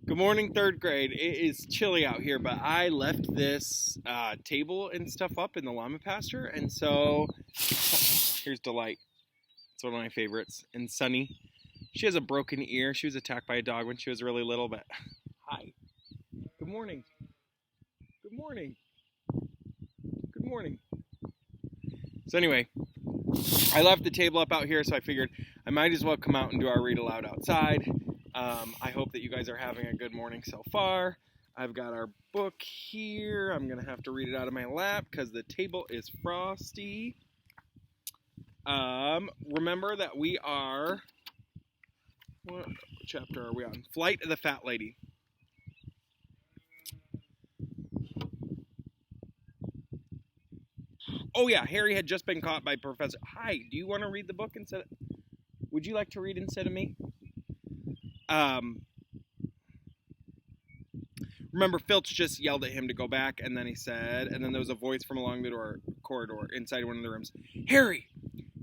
Good morning, third grade. It is chilly out here, but I left this table and stuff up in the llama pasture, and so here's Delight. It's one of my favorites. And Sunny, she has a broken ear. She was attacked by a dog when she was really little, but hi. Good morning. Good morning. Good morning. So anyway, I left the table up out here, so I figured I might as well come out and do our read aloud outside. I hope that you guys are having a good morning so far. I've got our book here. I'm going to have to read it out of my lap because the table is frosty. Remember that we are... What chapter are we on? Flight of the Fat Lady. Oh yeah, Harry had just been caught by Professor... Hi, do you want to read the book instead of... Would you like to read instead of me? Remember, Filch just yelled at him to go back, and then then there was a voice from along the corridor inside one of the rooms. Harry!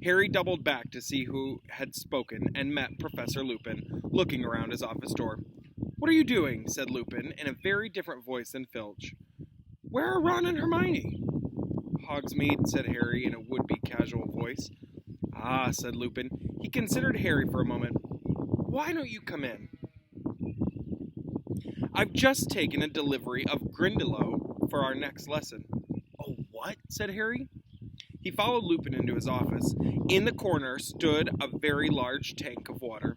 Harry doubled back to see who had spoken and met Professor Lupin, looking around his office door. What are you doing? Said Lupin, in a very different voice than Filch. Where are Ron and Hermione? Hogsmeade, said Harry in a would-be casual voice. Ah, said Lupin. He considered Harry for a moment. Why don't you come in? I've just taken a delivery of Grindylow for our next lesson. Oh, what? Said Harry. He followed Lupin into his office. In the corner stood a very large tank of water.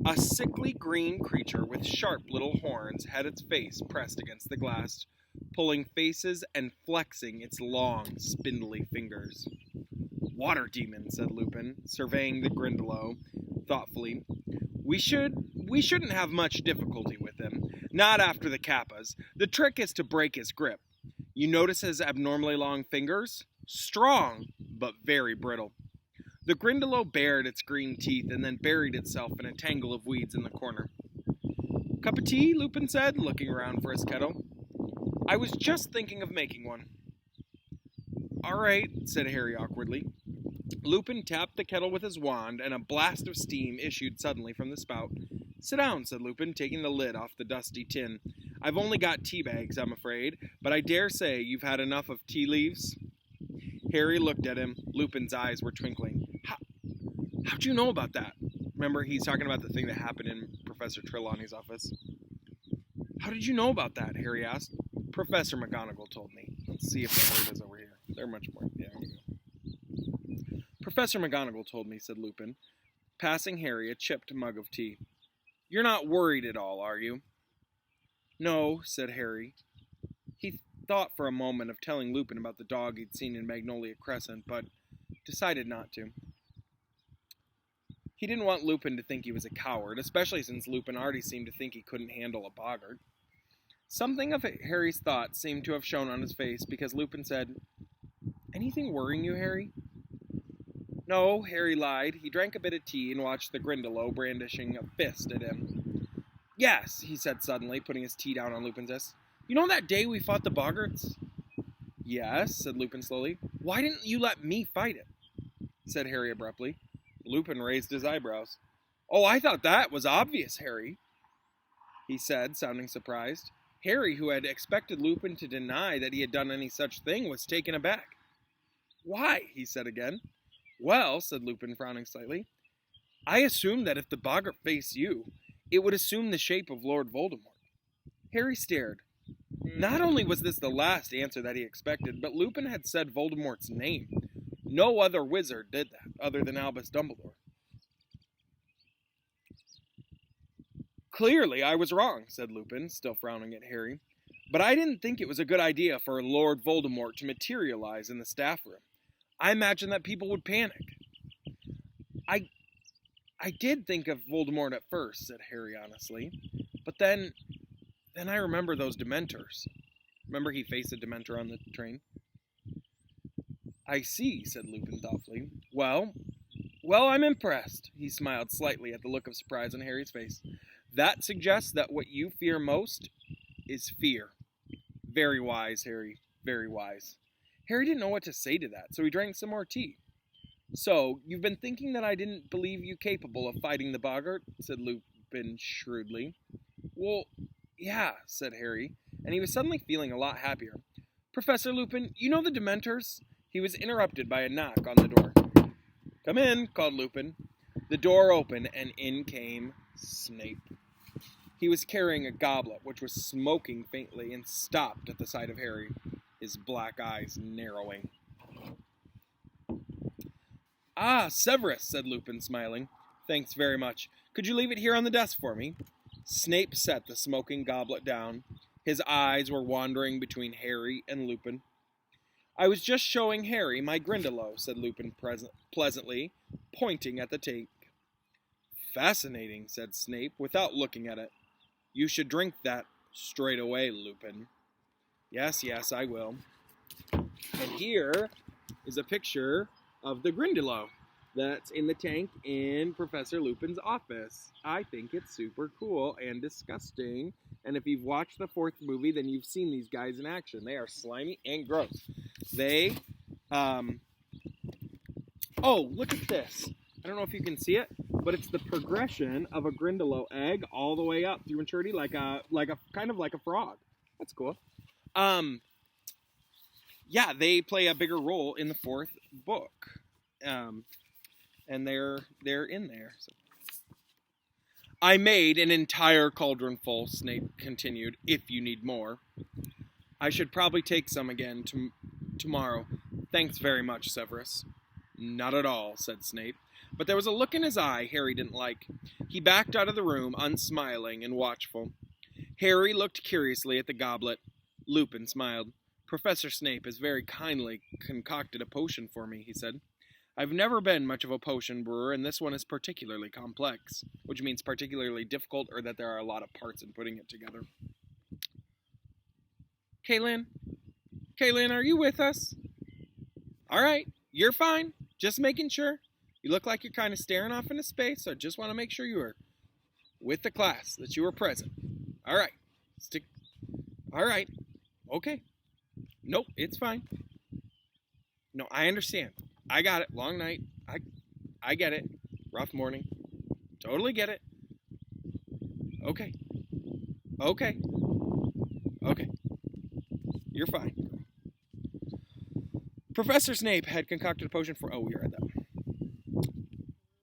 A sickly green creature with sharp little horns had its face pressed against the glass, pulling faces and flexing its long, spindly fingers. Water demon, said Lupin, surveying the Grindylow thoughtfully. We shouldn't have much difficulty with him. Not after the Kappas. The trick is to break his grip. You notice his abnormally long fingers? Strong, but very brittle. The Grindylow bared its green teeth and then buried itself in a tangle of weeds in the corner. Cup of tea? Lupin said, looking around for his kettle. I was just thinking of making one. All right, said Harry awkwardly. Lupin tapped the kettle with his wand, and a blast of steam issued suddenly from the spout. Sit down, said Lupin, taking the lid off the dusty tin. I've only got tea bags, I'm afraid, but I dare say you've had enough of tea leaves. Harry looked at him. Lupin's eyes were twinkling. How'd you know about that? Remember, he's talking about the thing that happened in Professor Trelawney's office. How did you know about that? Harry asked. Professor McGonagall told me. Let's see if the word is over here. They're much more... Yeah, here we go. Professor McGonagall told me, said Lupin, passing Harry a chipped mug of tea. You're not worried at all, are you? No, said Harry. He thought for a moment of telling Lupin about the dog he'd seen in Magnolia Crescent, but decided not to. He didn't want Lupin to think he was a coward, especially since Lupin already seemed to think he couldn't handle a Boggart. Something of Harry's thoughts seemed to have shown on his face because Lupin said, Anything worrying you, Harry? No, Harry lied. He drank a bit of tea and watched the Grindylow brandishing a fist at him. Yes, he said suddenly, putting his tea down on Lupin's desk. You know that day we fought the Boggarts? Yes, said Lupin slowly. Why didn't you let me fight it? Said Harry abruptly. Lupin raised his eyebrows. Oh, I thought that was obvious, Harry, he said, sounding surprised. Harry, who had expected Lupin to deny that he had done any such thing, was taken aback. Why? He said again. Well, said Lupin, frowning slightly, I assumed that if the Boggart faced you, it would assume the shape of Lord Voldemort. Harry stared. Not only was this the last answer that he expected, but Lupin had said Voldemort's name. No other wizard did that, other than Albus Dumbledore. Clearly, I was wrong, said Lupin, still frowning at Harry. But I didn't think it was a good idea for Lord Voldemort to materialize in the staff room. I imagined that people would panic. I did think of Voldemort at first, said Harry honestly. But then I remember those Dementors. Remember he faced a Dementor on the train? I see, said Lupin thoughtfully. Well, I'm impressed. He smiled slightly at the look of surprise on Harry's face. That suggests that what you fear most is fear. Very wise, Harry. Very wise. Harry didn't know what to say to that, so he drank some more tea. So, you've been thinking that I didn't believe you capable of fighting the Boggart? Said Lupin shrewdly. Well, Yeah, said Harry, and he was suddenly feeling a lot happier. Professor Lupin, you know the Dementors? He was interrupted by a knock on the door. Come in, called Lupin. The door opened, and in came Snape. He was carrying a goblet, which was smoking faintly, and stopped at the sight of Harry, his black eyes narrowing. Ah, Severus, said Lupin, smiling. Thanks very much. Could you leave it here on the desk for me? Snape set the smoking goblet down. His eyes were wandering between Harry and Lupin. I was just showing Harry my Grindylow, said Lupin pleasantly, pointing at the tank. Fascinating, said Snape, without looking at it. You should drink that straight away, Lupin. Yes, I will. And here is a picture of the Grindylow that's in the tank in Professor Lupin's office. I think it's super cool and disgusting. And if you've watched the fourth movie, then you've seen these guys in action. They are slimy and gross. They, oh, look at this. I don't know if you can see it, but it's the progression of a Grindylow egg all the way up through maturity, like a kind of like a frog. That's cool. Yeah, they play a bigger role in the fourth book, and they're in there. So. I made an entire cauldron full, Snape continued, if you need more. I should probably take some again tomorrow. Thanks very much, Severus. Not at all, said Snape. But there was a look in his eye Harry didn't like. He backed out of the room, unsmiling and watchful. Harry looked curiously at the goblet. Lupin smiled. Professor Snape has very kindly concocted a potion for me, he said. I've never been much of a potion brewer, and this one is particularly complex, which means particularly difficult or that there are a lot of parts in putting it together. Kaylin, are you with us? All right, you're fine. Just making sure. You look like you're kind of staring off into space, so I just want to make sure you are with the class, that you were present. All right. All right. Okay. Nope, it's fine. No, I understand. I got it. Long night. I get it. Rough morning. Totally get it. Okay. You're fine. Professor Snape had concocted a potion for... Oh, we read that.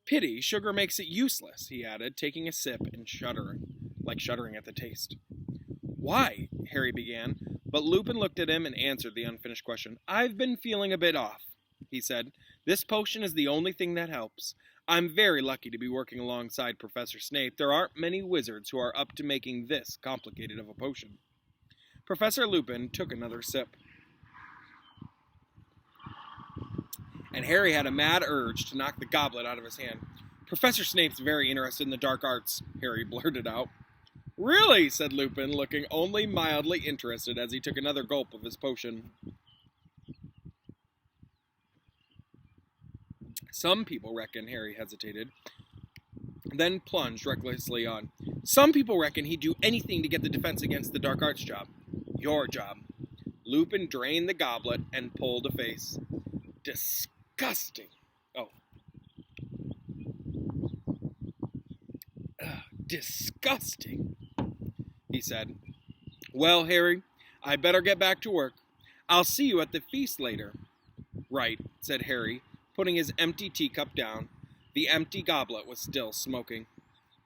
Pity, sugar makes it useless, he added, taking a sip and shuddering at the taste. Why? Harry began, but Lupin looked at him and answered the unfinished question. I've been feeling a bit off, he said. This potion is the only thing that helps. I'm very lucky to be working alongside Professor Snape. There aren't many wizards who are up to making this complicated of a potion. Professor Lupin took another sip. And Harry had a mad urge to knock the goblet out of his hand. Professor Snape's very interested in the dark arts, Harry blurted out. Really? Said Lupin, looking only mildly interested as he took another gulp of his potion. Some people reckon, Harry hesitated, then plunged recklessly on. Some people reckon he'd do anything to get the defense against the dark arts job. Your job. Lupin drained the goblet and pulled a face. Disgusting. Oh. Disgusting, he said. Well, Harry, I better get back to work. I'll see you at the feast later. Right, said Harry, putting his empty teacup down. The empty goblet was still smoking.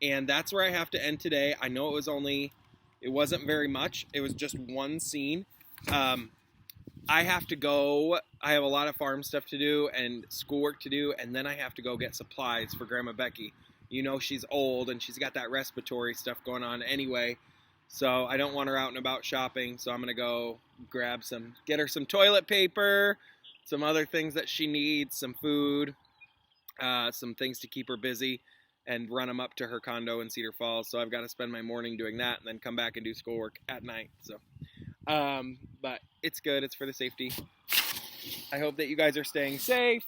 And that's where I have to end today. I know it wasn't very much. It was just one scene. I have to go. I have a lot of farm stuff to do and schoolwork to do, and then I have to go get supplies for Grandma Becky. You know, she's old and she's got that respiratory stuff going on anyway, so I don't want her out and about shopping, so I'm going to go get her some toilet paper, some other things that she needs, some food, some things to keep her busy, and run them up to her condo in Cedar Falls. So I've got to spend my morning doing that and then come back and do schoolwork at night. So, but it's good. It's for the safety. I hope that you guys are staying safe.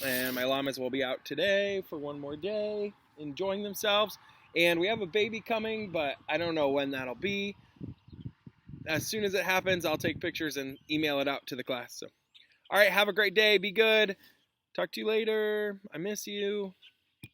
And my llamas will be out today for one more day, enjoying themselves. And we have a baby coming, but I don't know when that'll be. As soon as it happens, I'll take pictures and email it out to the class. So, all right, have a great day. Be good. Talk to you later. I miss you.